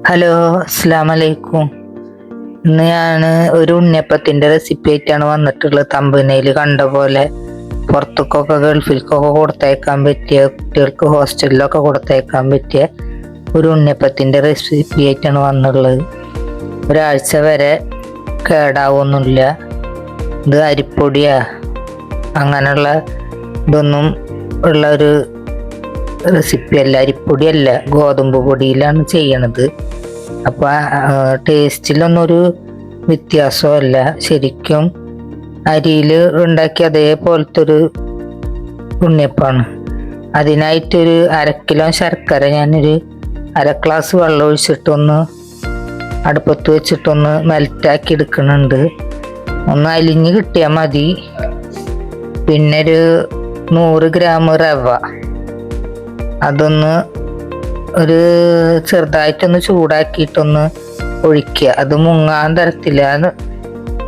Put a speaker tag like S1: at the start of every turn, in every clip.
S1: Hello, അസ്സാം വലൈക്കും. ഇന്ന് ഞാൻ ഒരു ഉണ്ണിയപ്പത്തിൻ്റെ റെസിപ്പി ആയിട്ടാണ് വന്നിട്ടുള്ളത്. തമ്പനയിൽ കണ്ട പോലെ പുറത്തേക്കൊക്കെ ഗൾഫിലേക്കൊക്കെ കൊടുത്തയക്കാൻ പറ്റിയ, കുട്ടികൾക്ക് ഹോസ്റ്റലിലൊക്കെ കൊടുത്തയക്കാൻ പറ്റിയ ഒരു ഉണ്ണിയപ്പത്തിൻ്റെ റെസിപ്പി ആയിട്ടാണ് വന്നിട്ടുള്ളത്. ഒരാഴ്ച വരെ കേടാവൊന്നുമില്ല. ഇത് അരിപ്പൊടിയാ അങ്ങനെയുള്ള ഇതൊന്നും ഉള്ള ഒരു റെസിപ്പി അല്ല, അരിപ്പൊടിയല്ല, ഗോതമ്പ് പൊടിയിലാണ് ചെയ്യണത്. അപ്പോൾ ടേസ്റ്റിലൊന്നൊരു വ്യത്യാസമല്ല, ശരിക്കും അരിയിൽ ഉണ്ടാക്കിയ അതേപോലത്തെ ഒരു ഉണ്ണിയപ്പമാണ്. അതിനായിട്ടൊരു 1/2 കിലോ ശർക്കര ഞാനൊരു 1/2 ഗ്ലാസ് വെള്ളം ഒഴിച്ചിട്ടൊന്ന് അടുപ്പത്ത് വെച്ചിട്ടൊന്ന് മെൽറ്റാക്കി എടുക്കുന്നുണ്ട്. ഒന്ന് അലിഞ്ഞ് കിട്ടിയാൽ മതി. പിന്നെ ഒരു 100 ഗ്രാം റവ, അതൊന്ന് ഒരു ചെറുതായിട്ടൊന്ന് ചൂടാക്കിയിട്ടൊന്ന് ഒഴിക്കുക. അത് മുങ്ങാൻ തരത്തില്ല,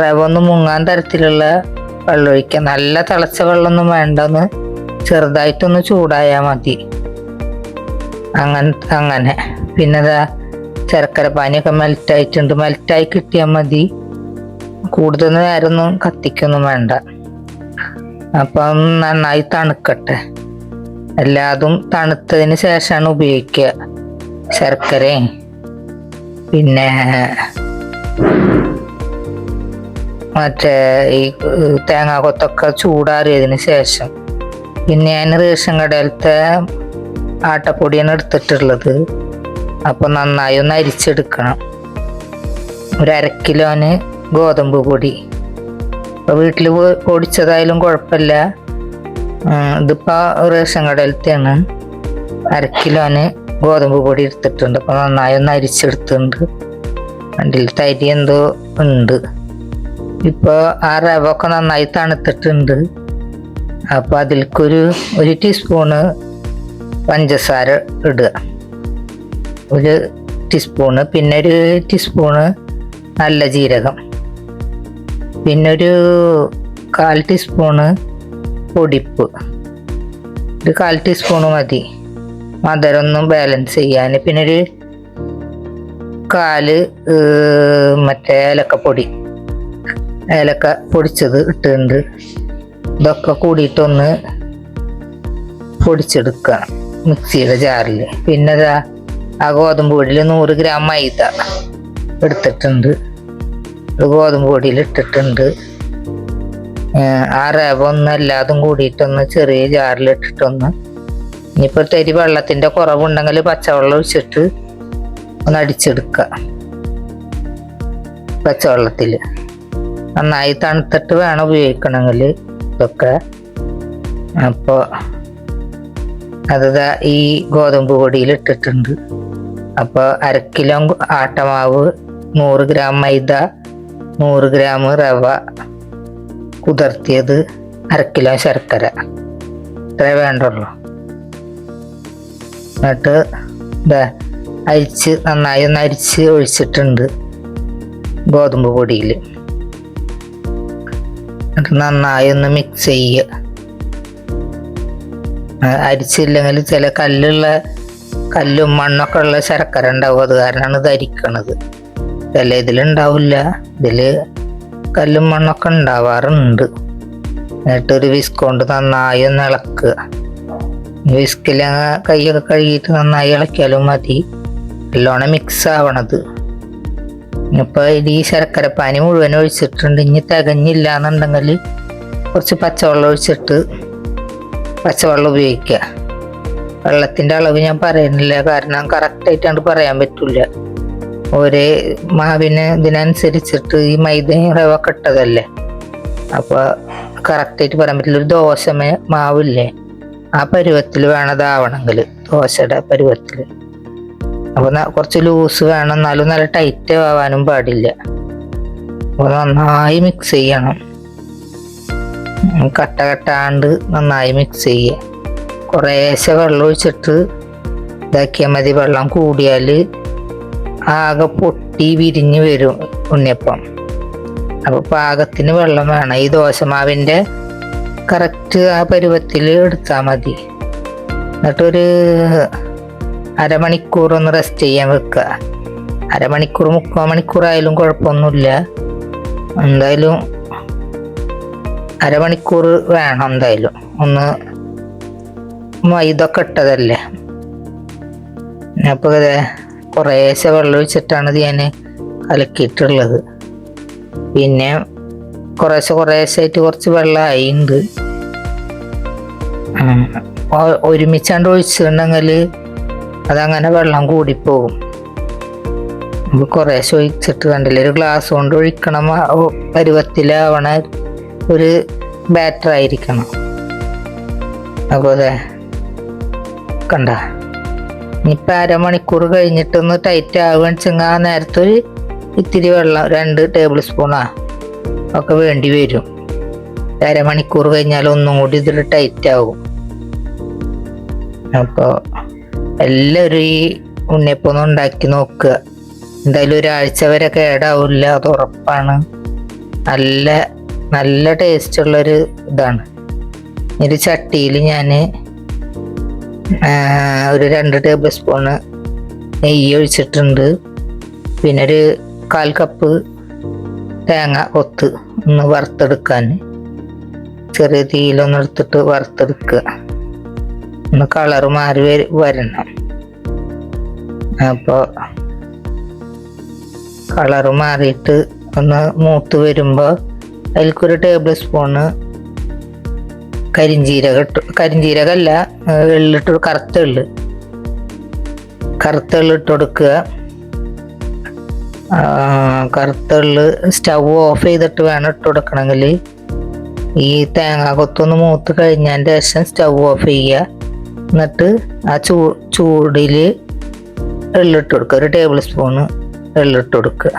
S1: റവ ഒന്ന് മുങ്ങാൻ തരത്തിലുള്ള വെള്ളം ഒഴിക്കുക. നല്ല തിളച്ച വെള്ളമൊന്നും വേണ്ടെന്ന്, ചെറുതായിട്ടൊന്ന് ചൂടായാൽ മതി. അങ്ങനെ പിന്നെ ശർക്കര പാനിയൊക്കെ മെൽറ്റായിട്ടുണ്ട്. മെൽറ്റായി കിട്ടിയാൽ മതി, കൂടുതൽ നേരമൊന്നും കത്തിക്കൊന്നും വേണ്ട. അപ്പം നന്നായി തണുക്കട്ടെ. എല്ലാതും തണുത്തതിന് ശേഷമാണ് ഉപയോഗിക്കുക. ശർക്കരയും പിന്നെ മറ്റേ ഈ തേങ്ങാക്കൊത്തൊക്കെ ചൂടാറിയതിന് ശേഷം. പിന്നെ ഞാൻ റേഷൻ കടയിലത്തെ ആട്ടപ്പൊടിയാണ് എടുത്തിട്ടുള്ളത്. അപ്പോൾ നന്നായി ഒന്ന് അരിച്ചെടുക്കണം. ഒരു 1/2 കിലോന് ഗോതമ്പ് പൊടി. ഇപ്പോൾ വീട്ടിൽ പൊടിച്ചതായാലും കുഴപ്പമില്ല. ഇതിപ്പോൾ റേഷൻ കടയിലത്തെയാണ്. 1/2 കിലോന് ഗോതമ്പ് പൊടി എടുത്തിട്ടുണ്ട്. അപ്പോൾ നന്നായി ഒന്ന് അരിച്ചെടുത്തിട്ടുണ്ട്. അതിൽ തരി എന്തോ ഉണ്ട്. ഇപ്പോൾ ആ റവ ഒക്കെ നന്നായി തണുത്തിട്ടുണ്ട്. അപ്പോൾ അതിലേക്കൊരു 1 ടീസ്പൂണ് പഞ്ചസാര ഇടുക, 1 ടീസ്പൂണ്. പിന്നെ 1 ടീസ്പൂണ് നല്ല ജീരകം, പിന്നെ ഒരു 1/4 ടീസ്പൂണ് പൊടിപ്പ്, ഒരു 1/4 ടീസ്പൂണ് മതി മധുരമൊന്നും ബാലൻസ് ചെയ്യാൻ. പിന്നെ ഒരു 1/4 മറ്റേ ഏലക്ക പൊടിച്ചത് ഇട്ടിട്ടുണ്ട്. ഇതൊക്കെ കൂടിയിട്ടൊന്ന് പൊടിച്ചെടുക്കുക മിക്സിയുടെ ജാറിൽ. പിന്നെ ആ ഗോതമ്പ് പൊടിയിൽ 100 ഗ്രാം മൈദ എടുത്തിട്ടുണ്ട്. ഇത് ഗോതമ്പ് പൊടിയിൽ ഇട്ടിട്ടുണ്ട്. ആ റവ ഒന്ന് എല്ലാതും കൂടിയിട്ടൊന്ന് ചെറിയ ജാറിലിട്ടിട്ടൊന്ന്, ഇനിയിപ്പോൾ തരി വെള്ളത്തിൻ്റെ കുറവുണ്ടെങ്കിൽ പച്ചവെള്ളം ഒഴിച്ചിട്ട് ഒന്ന് അടിച്ചെടുക്കുക. പച്ചവെള്ളത്തിൽ നന്നായി തണുത്തിട്ട് വേണം ഉപയോഗിക്കണമെങ്കിൽ ഇതൊക്കെ. അപ്പോൾ ഈ ഗോതമ്പ് പൊടിയിൽ ഇട്ടിട്ടുണ്ട്. അപ്പോൾ 1/2 കിലോ ആട്ടമാവ്, 100 ഗ്രാം മൈദ, 100 ഗ്രാം റവ കുതിർത്തിയത്, 1/2 കിലോ ശർക്കര, ഇത്രേ വേണ്ടുള്ളൂ. എന്നിട്ട് നന്നായി ഒന്ന് അരിച്ച് ഒഴിച്ചിട്ടുണ്ട് ഗോതമ്പ് പൊടിയിൽ. എന്നിട്ട് നന്നായി ഒന്ന് മിക്സ് ചെയ്യുക. അരിച്ചില്ലെങ്കിൽ ചില കല്ലും മണ്ണൊക്കെ ഉള്ള ശർക്കര ഉണ്ടാവും, അത് കാരണമാണ് ഇത് അരിക്കണത്. ചില ഇതിലുണ്ടാവില്ല, ഇതിൽ കല്ലും മണ്ണൊക്കെ ഉണ്ടാവാറുണ്ട്. എന്നിട്ടൊരു വിസ്ക് കൊണ്ട് നന്നായി ഒന്ന് ഇളക്കുക. വിസ്കിൽ കൈയൊക്കെ കഴുകിയിട്ട് നന്നായി ഇളക്കിയാലും മതി. നല്ലോണം മിക്സ് ആവണത്. ഇപ്പോൾ ഈ ശർക്കരപ്പാനി മുഴുവൻ ഒഴിച്ചിട്ടുണ്ട്. ഇനി തികഞ്ഞില്ല എന്നുണ്ടെങ്കിൽ കുറച്ച് പച്ചവെള്ളം ഒഴിച്ചിട്ട് പച്ചവെള്ളം ഉപയോഗിക്കുക. വെള്ളത്തിൻ്റെ അളവ് ഞാൻ പറയുന്നില്ല, കാരണം കറക്റ്റായിട്ടാണ്ട് പറയാൻ പറ്റില്ല. ഒരേ മാവിന് ഇതിനനുസരിച്ചിട്ട് ഈ മൈദയും റവ ഇട്ടതല്ലേ, അപ്പോൾ കറക്റ്റായിട്ട് പറയാൻ പറ്റില്ല. ഒരു ദോശ മാവില്ലേ, ആ പരുവത്തിൽ വേണം ഇതാവണമെങ്കിൽ, ദോശയുടെ പരുവത്തിൽ. അപ്പോൾ കുറച്ച് ലൂസ് വേണം, എന്നാലും നല്ല ടൈറ്റ് ആവാനും പാടില്ല. അപ്പോൾ നന്നായി മിക്സ് ചെയ്യണം. കട്ടാണ്ട് നന്നായി മിക്സ് ചെയ്യുക. കുറേശ്ശെ വെള്ളം ഒഴിച്ചിട്ട് ഇതാക്കിയാൽ മതി. വെള്ളം കൂടിയാൽ ആകെ പൊട്ടി വിരിഞ്ഞ് വരും ഉണ്ണിയപ്പം. അപ്പോൾ പാകത്തിന് വെള്ളം വേണം. ഈ ദോശമാവിൻ്റെ കറക്റ്റ് ആ പരുവത്തിൽ എടുത്താൽ മതി. എന്നിട്ടൊരു അരമണിക്കൂർ ഒന്ന് റെസ്റ്റ് ചെയ്യാൻ വെക്കുക. അരമണിക്കൂർ 3/4 മണിക്കൂറായാലും കുഴപ്പമൊന്നുമില്ല. എന്തായാലും അരമണിക്കൂർ വേണം എന്തായാലും. ഒന്ന് മൈദൊക്കെ ഇട്ടതല്ലേ. അപ്പോൾ കുറേശ്ശെ വെള്ളം ഒഴിച്ചിട്ടാണ് ഇത് ഞാൻ കലക്കിയിട്ടുള്ളത്. പിന്നെ കുറേശ്ശായിട്ട് കുറച്ച് വെള്ളമായിണ്ട്. ഒരുമിച്ചാണ്ട് ഒഴിച്ചിട്ടുണ്ടെങ്കിൽ അതങ്ങനെ വെള്ളം കൂടിപ്പോകും. നമുക്ക് കുറേശ്ശെ ഒഴിച്ചിട്ട് കണ്ടില്ല, ഒരു ഗ്ലാസ് കൊണ്ട് ഒഴിക്കണം പരുവത്തിലാവണ ഒരു ബാറ്റർ ആയിരിക്കണം. അപ്പോൾ കണ്ട, ഇനിയിപ്പോൾ അരമണിക്കൂർ കഴിഞ്ഞിട്ടൊന്ന് ടൈറ്റ് ആവുകയെന്ന് വെച്ചെങ്കിൽ ആ നേരത്തെ ഒരു ഇത്തിരി വെള്ളം 2 ടേബിൾ സ്പൂണാ ഒക്കെ വേണ്ടി വരും. അരമണിക്കൂർ കഴിഞ്ഞാൽ ഒന്നും കൂടി ഇതിൽ ടൈറ്റ് ആവും. അപ്പോൾ എല്ലാവരും ഈ ഉണ്ണിയപ്പം ഒന്ന് ഉണ്ടാക്കി നോക്കുക. എന്തായാലും ഒരാഴ്ച വരെ കേടാവില്ല, അത് ഉറപ്പാണ്. നല്ല നല്ല ടേസ്റ്റുള്ളൊരു ഇതാണ്. ഒരു ചട്ടിയിൽ ഞാൻ ഒരു 2 ടേബിൾ സ്പൂണ് നെയ്യ് ഒഴിച്ചിട്ടുണ്ട്. പിന്നെ ഒരു 1/4 കപ്പ് തേങ്ങ കൊത്ത് ഒന്ന് വറുത്തെടുക്കാൻ ചെറിയ തീയിലൊന്ന് എടുത്തിട്ട് വറുത്തെടുക്കുക. ഒന്ന് കളറ് മാറി വരണം. അപ്പോൾ കളറ് മാറിയിട്ട് ഒന്ന് മൂത്ത് വരുമ്പോൾ അതിൽക്കൊരു ടേബിൾ സ്പൂണ് കരിഞ്ജീരകമല്ല, എള്ളിട്ട് കറുത്ത എള്ള് ഇട്ട് കൊടുക്കുക. കറുത്ത എള്ള് സ്റ്റൗ ഓഫ് ചെയ്തിട്ട് വേണം ഇട്ട് കൊടുക്കണമെങ്കിൽ. ഈ തേങ്ങ കൊത്തൊന്ന് മൂത്ത് കഴിഞ്ഞതിൻ്റെ ശേഷം സ്റ്റൗ ഓഫ് ചെയ്യുക. എന്നിട്ട് ആ ചൂടിൽ എള്ളിട്ട് കൊടുക്കുക. ഒരു ടേബിൾ സ്പൂണ് എള്ളിട്ട് കൊടുക്കുക.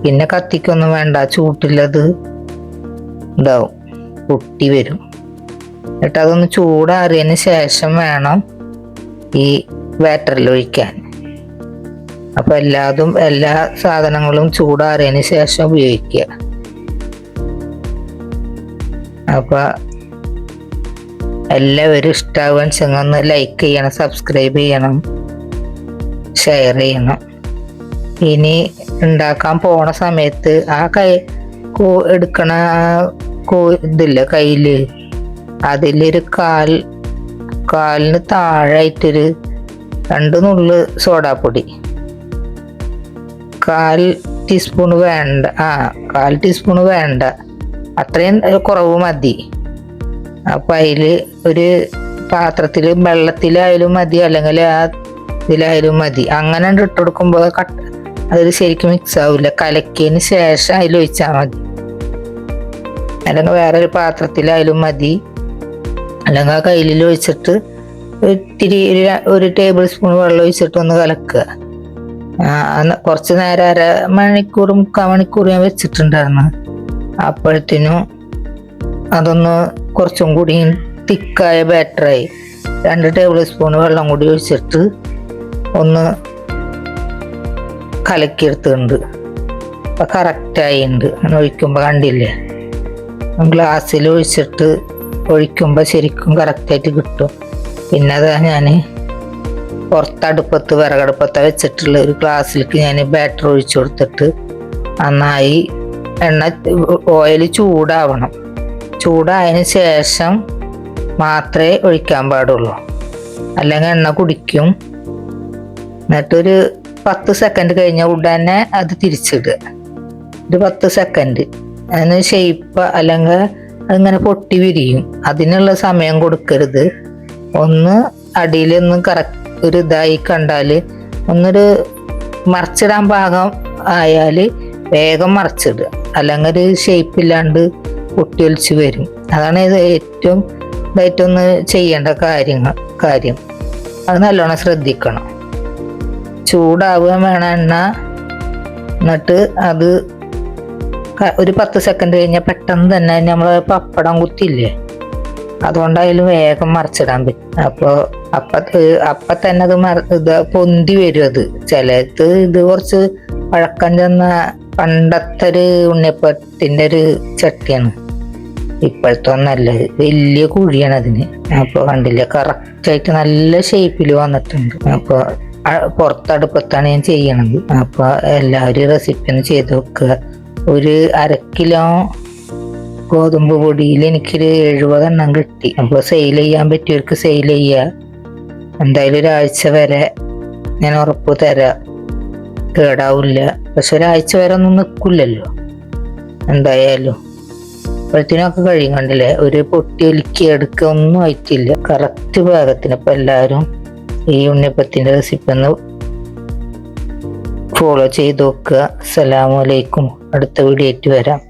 S1: പിന്നെ കത്തിക്കൊന്നും വേണ്ട, ചൂട്ടിലത് ഇതാവും, പൊട്ടി വരും. എന്നിട്ട് അതൊന്ന് ചൂടാറിയതിന് ശേഷം വേണം ഈ ബാറ്ററിൽ ഒഴിക്കാൻ. അപ്പോൾ എല്ലാ സാധനങ്ങളും ചൂടാറിയതിന് ശേഷം ഉപയോഗിക്കുക. അപ്പോൾ എല്ലാവരും ഇഷ്ടമാവാൻ വെച്ചെങ്കിൽ ഒന്ന് ലൈക്ക് ചെയ്യണം, സബ്സ്ക്രൈബ് ചെയ്യണം, ഷെയർ ചെയ്യണം. ഇനി ഉണ്ടാക്കാൻ പോണ സമയത്ത് ആ എടുക്കണ ഇതില്ല കയ്യിൽ, അതിലൊരു കാലിന് താഴായിട്ടൊരു 2 നുള്ള് സോഡാപ്പൊടി, 1/4 ടീസ്പൂണ് വേണ്ട, 1/4 ടീസ്പൂണ് വേണ്ട, അത്രയും കുറവ് മതി. അപ്പം അതിൽ ഒരു പാത്രത്തിൽ വെള്ളത്തിലായാലും മതി, അല്ലെങ്കിൽ ആ ഇതിലായാലും മതി. അങ്ങനെ ഇട്ട് കൊടുക്കുമ്പോൾ അതിൽ ശരിക്കും മിക്സ് ആവില്ല. കലക്കിയതിന് ശേഷം അതിൽ ഒഴിച്ചാൽ മതി. അല്ലെങ്കിൽ വേറൊരു പാത്രത്തിലായാലും മതി. അല്ലെങ്കിൽ ആ കയ്യിൽ ഒഴിച്ചിട്ട് ഇത്തിരി ഒരു ടേബിൾ സ്പൂൺ വെള്ളം ഒഴിച്ചിട്ട് ഒന്ന് കലക്കുക. കുറച്ച് നേരം 1/2 മണിക്കൂർ 3/4 മണിക്കൂർ ഞാൻ വെച്ചിട്ടുണ്ടായിരുന്നു. അപ്പോഴത്തേനും അതൊന്ന് കുറച്ചും കൂടി തിക്കായ ബാറ്ററായി. 2 ടേബിൾ സ്പൂൺ വെള്ളം കൂടി ഒഴിച്ചിട്ട് ഒന്ന് കലക്കിയെടുത്തുണ്ട്. അപ്പം കറക്റ്റായിട്ടുണ്ട്. അങ്ങനെ ഒഴിക്കുമ്പോൾ കണ്ടില്ലേ, ഗ്ലാസ്സിൽ ഒഴിച്ചിട്ട് ഒഴിക്കുമ്പോൾ ശരിക്കും കറക്റ്റായിട്ട് കിട്ടും. പിന്നെ അത് ഞാൻ പുറത്തടുപ്പത്ത് വിറകടുപ്പത്ത് വെച്ചിട്ടുള്ള ഒരു ഗ്ലാസ്സിലേക്ക് ഞാൻ ബാറ്റർ ഒഴിച്ചു കൊടുത്തിട്ട് നന്നായി ഓയിൽ ചൂടാവണം. ചൂടായതിന് ശേഷം മാത്രമേ ഒഴിക്കാൻ പാടുള്ളൂ, അല്ലെങ്കിൽ എണ്ണ കുടിക്കും. എന്നിട്ടൊരു 10 സെക്കൻഡ് കഴിഞ്ഞ ഉടനെ അത് തിരിച്ചിടുക. ഒരു 10 സെക്കൻഡ്. അതിന് ഷേപ്പ് അല്ലെങ്കിൽ അതിങ്ങനെ പൊട്ടി വിരിയും. അതിനുള്ള സമയം കൊടുക്കരുത്. ഒന്ന് അടിയിലൊന്ന് കറക്റ്റ് ഒരു ഇതായി കണ്ടാൽ, ഒന്നൊരു മറിച്ചിടാൻ പാകം ആയാൽ വേഗം മറിച്ചിടുക. അല്ലെങ്കിൽ ഒരു ഷേപ്പില്ലാണ്ട് പൊട്ടിയൊലിച്ച് വരും. അതാണ് ഇത് ഏറ്റവും ഇതായിട്ടൊന്ന് ചെയ്യേണ്ട കാര്യം. അത് നല്ലോണം ശ്രദ്ധിക്കണം. ചൂടാവുക വേണം എണ്ണ. എന്നിട്ട് അത് ഒരു 10 സെക്കൻഡ് കഴിഞ്ഞാൽ പെട്ടെന്ന് തന്നെ നമ്മൾ പപ്പടം കുത്തില്ലേ, അതുകൊണ്ടായാലും വേഗം മറിച്ചിടാൻ പറ്റും. അപ്പം തന്നെ ഇത് പൊന്തി വരും. അത് ചിലത് ഇത് കുറച്ച് പഴക്കം ചെന്ന പണ്ടത്തെ ഒരു ഉണ്ണിയപ്പത്തിൻ്റെ ഒരു ചട്ടിയാണ്. ഇപ്പോഴത്തെ നല്ലത് വലിയ കുഴിയാണ് അതിന്. അപ്പോൾ കണ്ടില്ലേ, കറക്റ്റായിട്ട് നല്ല ഷേപ്പിൽ വന്നിട്ടുണ്ട്. അപ്പോൾ പുറത്തടുപ്പത്താണ് ഞാൻ ചെയ്യണത്. അപ്പോൾ എല്ലാവരും റെസിപ്പി ഒന്ന് ചെയ്ത് നോക്കുക. ഒരു 1/2 കിലോ ഗോതമ്പ് പൊടിയിൽ എനിക്കൊരു 70 എണ്ണം കിട്ടി. അപ്പോൾ സെയിൽ ചെയ്യാൻ പറ്റിയവർക്ക് സെയിൽ ചെയ്യുക. എന്തായാലും ഒരാഴ്ച വരെ ഞാൻ ഉറപ്പ് തരാം, കേടാവില്ല. പക്ഷെ ഒരാഴ്ച വരെ ഒന്നും നിൽക്കില്ലല്ലോ എന്തായാലും. അപ്പോഴത്തേനൊക്കെ കഴിയും. കണ്ടില്ലേ, ഒരു പൊട്ടി ഒലിക്കി എടുക്കുക ഒന്നും ആയിട്ടില്ല, കറക്റ്റ് പാകത്തിന്. അപ്പം എല്ലാവരും ഈ ഉണ്ണിയപ്പത്തിൻ്റെ റെസിപ്പി ഒന്ന് ഫോളോ ചെയ്ത് നോക്കുക. അസ്സലാമു അലൈക്കും. അടുത്ത വീഡിയോ ആയിട്ട് വരാം.